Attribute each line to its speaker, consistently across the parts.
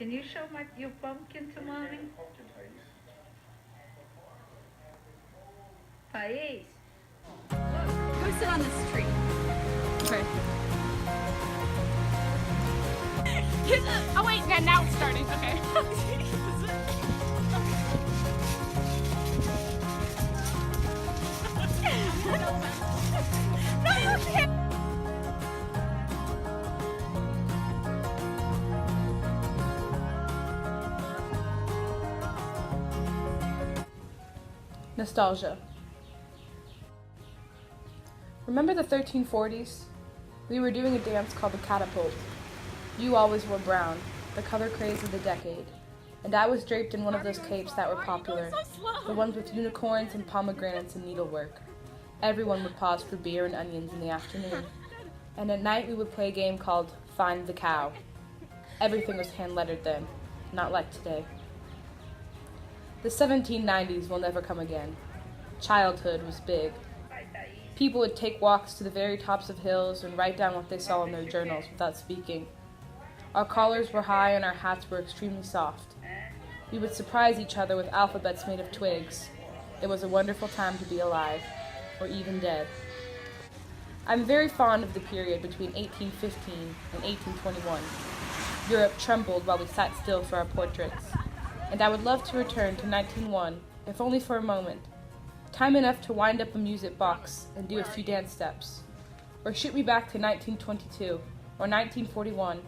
Speaker 1: Can you show your pumpkin to mommy? Pais.
Speaker 2: Go sit on this tree. Okay. Oh wait, yeah, now it's starting. Okay. No, you can't.
Speaker 3: Nostalgia. Remember the 1340s? We were doing a dance called the catapult. You always wore brown, the color craze of the decade, and I was draped in one of those capes that were popular, the ones with unicorns and pomegranates and needlework. Everyone would pause for beer and onions in the afternoon, and at night we would play a game called Find the Cow. Everything was hand-lettered then, not like today. The 1790s will never come again. Childhood was big. People would take walks to the very tops of hills and write down what they saw in their journals without speaking. Our collars were high and our hats were extremely soft. We would surprise each other with alphabets made of twigs. It was a wonderful time to be alive, or even dead. I'm very fond of the period between 1815 and 1821. Europe trembled while we sat still for our portraits, and I would love to return to 1901, if only for a moment. Time enough to wind up a music box and do a few dance steps. Or shoot me back to 1922 or 1941,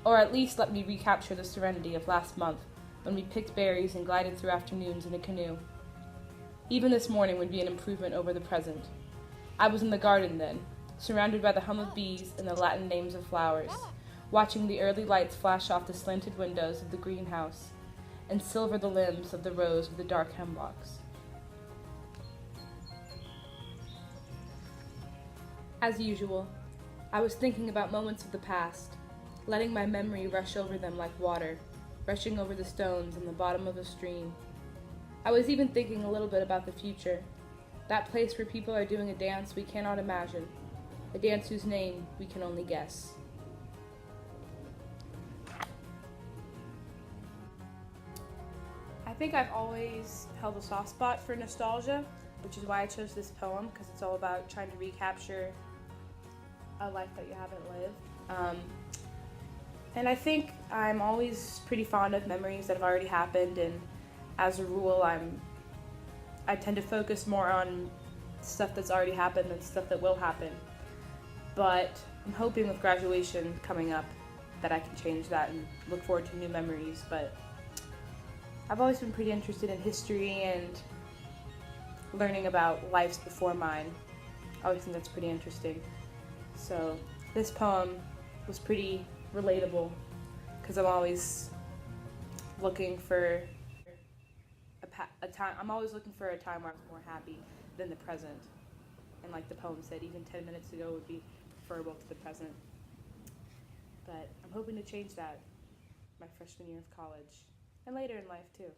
Speaker 3: or at least let me recapture the serenity of last month when we picked berries and glided through afternoons in a canoe. Even this morning would be an improvement over the present. I was in the garden then, surrounded by the hum of bees and the Latin names of flowers, watching the early lights flash off the slanted windows of the greenhouse and silver the limbs of the rows of the dark hemlocks. As usual, I was thinking about moments of the past, letting my memory rush over them like water, rushing over the stones in the bottom of a stream. I was even thinking a little bit about the future, that place where people are doing a dance we cannot imagine, a dance whose name we can only guess. I think I've always held a soft spot for nostalgia, which is why I chose this poem, because it's all about trying to recapture a life that you haven't lived. And I think I'm always pretty fond of memories that have already happened, and as a rule, I tend to focus more on stuff that's already happened than stuff that will happen. But I'm hoping with graduation coming up that I can change that and look forward to new memories. But I've always been pretty interested in history and learning about lives before mine. I always think that's pretty interesting. So this poem was pretty relatable because I'm always looking for a time. I'm always looking for a time where I was more happy than the present. And like the poem said, even 10 minutes ago would be preferable to the present. But I'm hoping to change that my freshman year of college and later in life too.